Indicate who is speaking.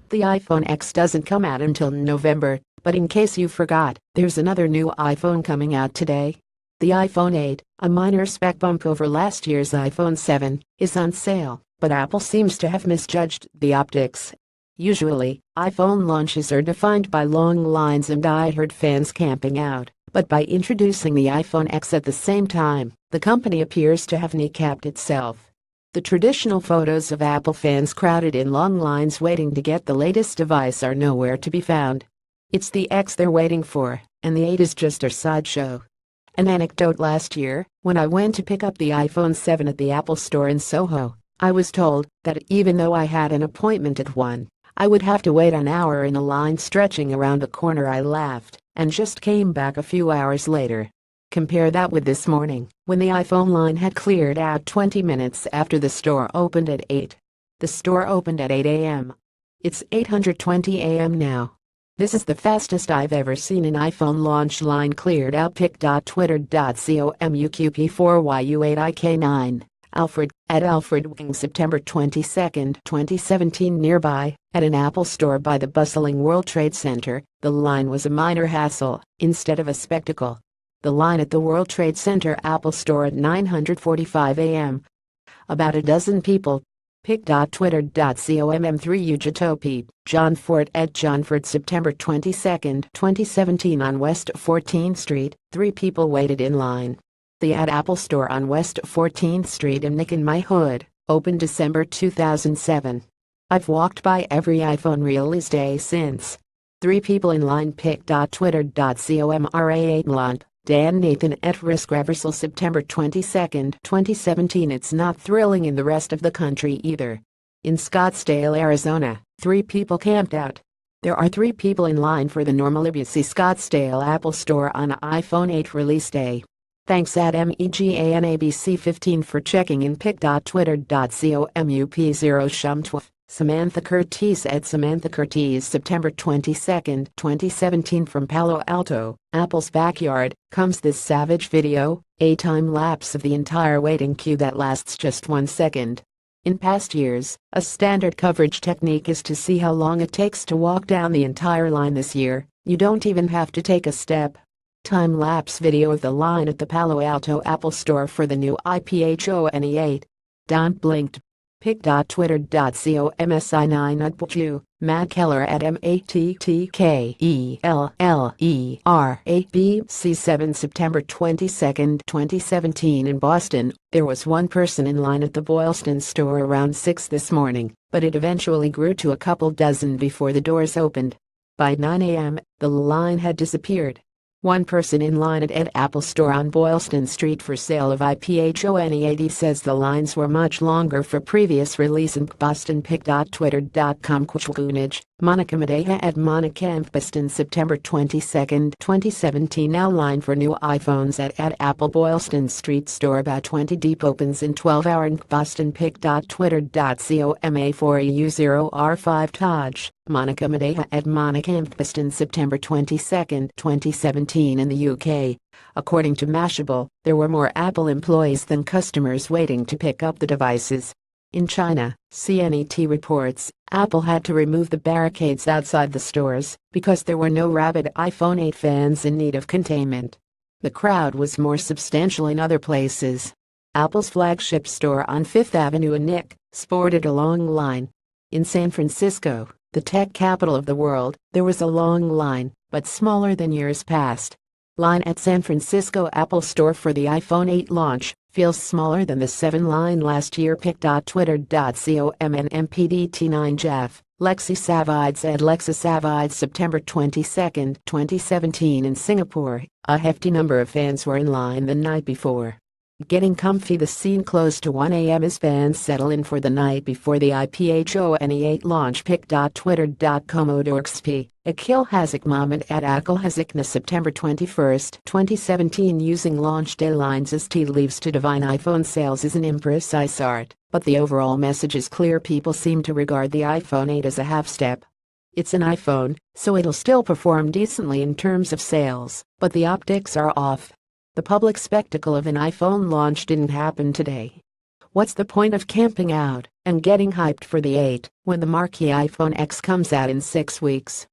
Speaker 1: The iPhone X doesn't come out until November, but in case you forgot, there's another new iPhone coming out today. The iPhone 8, a minor spec bump over last year's iPhone 7, is on sale, but Apple seems to have misjudged the optics. Usually, iPhone launches are defined by long lines and die-hard fans camping out, but by introducing the iPhone X at the same time, the company appears to have kneecapped itself. The traditional photos of Apple fans crowded in long lines waiting to get the latest device are nowhere to be found. It's the X they're waiting for, and the 8 is just a sideshow. An anecdote: last year, when I went to pick up the iPhone 7 at the Apple Store in Soho, I was told that even though I had an appointment at 1, I would have to wait an hour in a line stretching around the corner. I laughed and just came back a few hours later. Compare that with this morning, when the iPhone line had cleared out 20 minutes after the store opened at 8. The store opened at 8 a.m. It's 8:20 a.m. now. This is the fastest I've ever seen an iPhone launch line cleared out. pic.twitter.com/muqp4yu8ik9. Alfred, at Alfred Wing, September 22, 2017. Nearby, at an Apple store by the bustling World Trade Center, the line was a minor hassle instead of a spectacle. The line at the World Trade Center Apple Store at 9:45 a.m. About a dozen people. pic.twitter.com/3ujatopi. John Ford, at John Ford, September 22, 2017. On West 14th Street, 3 people waited in line. The Apple Store on West 14th Street in Nick in My Hood opened December 2007. I've walked by every iPhone release day since. 3 people in line. pic.twitter.com/ra8lant. Dan Nathan, at Risk Reversal, September 22, 2017. It's not thrilling in the rest of the country either. In Scottsdale, Arizona, 3 people camped out. There are 3 people in line for the normally busy Scottsdale Apple Store on iPhone 8 release day. Thanks at MEGANABC15 for checking in. pic.twitter.com/up0shumtw. Samantha Curtis, at Samantha Curtis, September 22, 2017. From Palo Alto, Apple's backyard, comes this savage video, a time-lapse of the entire waiting queue that lasts just 1 second. In past years, a standard coverage technique is to see how long it takes to walk down the entire line. This year, you don't even have to take a step. Time-lapse video of the line at the Palo Alto Apple Store for the new iPhone 8. Don't blink. pic.twitter.com/si9utbju. Matt Keller, at MATTKELLERABC7, September 22, 2017. In Boston, there was 1 person in line at the Boylston store around 6 this morning, but it eventually grew to a couple dozen before the doors opened. By 9 a.m., the line had disappeared. 1 person in line at Apple Store on Boylston Street for sale of iPhone 8 says the lines were much longer for previous release in Boston. pic.twitter.com/Kuchgunage. Monica Madeja, at Monica Boston, September 22, 2017. Now line for new iPhones at Apple Boylston Street store about 20 deep, opens in 12 hour in Boston. pic.twitter.com/A4EU0R5 Taj. Monica Madeja, at Monica Boston, September 22, 2017. In the UK, according to Mashable, there were more Apple employees than customers waiting to pick up the devices. In China, CNET reports, Apple had to remove the barricades outside the stores because there were no rabid iPhone 8 fans in need of containment. The crowd was more substantial in other places. Apple's flagship store on Fifth Avenue in Nick sported a long line. In San Francisco, the tech capital of the world, there was a long line, but smaller than years past. Line at San Francisco Apple Store for the iPhone 8 launch feels smaller than the 7 line last year. pic.twitter.com/MPDT9 Jeff. Lexi Savides, at Lexa Savides, September 22, 2017. In Singapore, a hefty number of fans were in line the night before. Getting comfy. The scene close to 1 a.m. as fans settle in for the night before the iPhone 8 launch. pic.twitter.com/ODorksP. Akhil Hazak Mohammed, at Akhil Hazakna, September 21, 2017. Using launch day lines as tea leaves to divine iPhone sales is an imprecise art, but the overall message is clear. People seem to regard the iPhone 8 as a half step. It's an iPhone, so it'll still perform decently in terms of sales, but the optics are off. The public spectacle of an iPhone launch didn't happen today. What's the point of camping out and getting hyped for the 8 when the marquee iPhone X comes out in 6 weeks.